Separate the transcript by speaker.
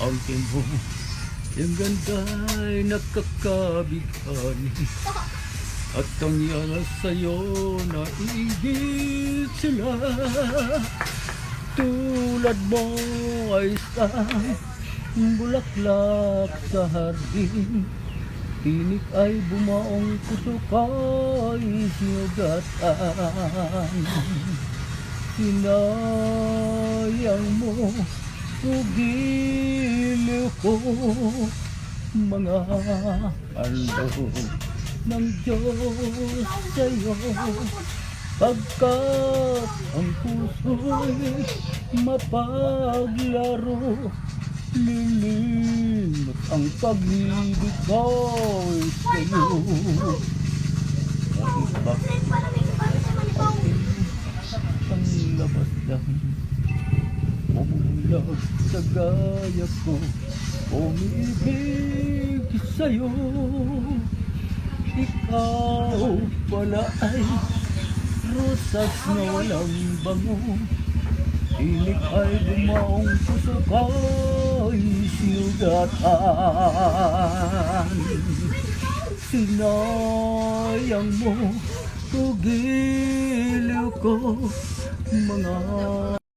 Speaker 1: ang timbo. Yung ganda'y nakakabighani, at ang yana sa'yo na iigit sila. Tulad mo ay isang bulaklak sa hardin, tinik ay bumaong puso ka'y sinugatan. Hinayang mo, tugiliw ko, mga handog ng Diyos sa'yo. Pagkat ang puso'y mapaglaro, lilimot ang pag-ibig ko'y sa'yo. Ang labas lang, umulag sa gaya ko, umiibig sa'yo. Ikaw pala ay rosas na walang bango, tinik ay bumaong puso ko'y sinugatan. Sinayang mo, tugiliw ko, mga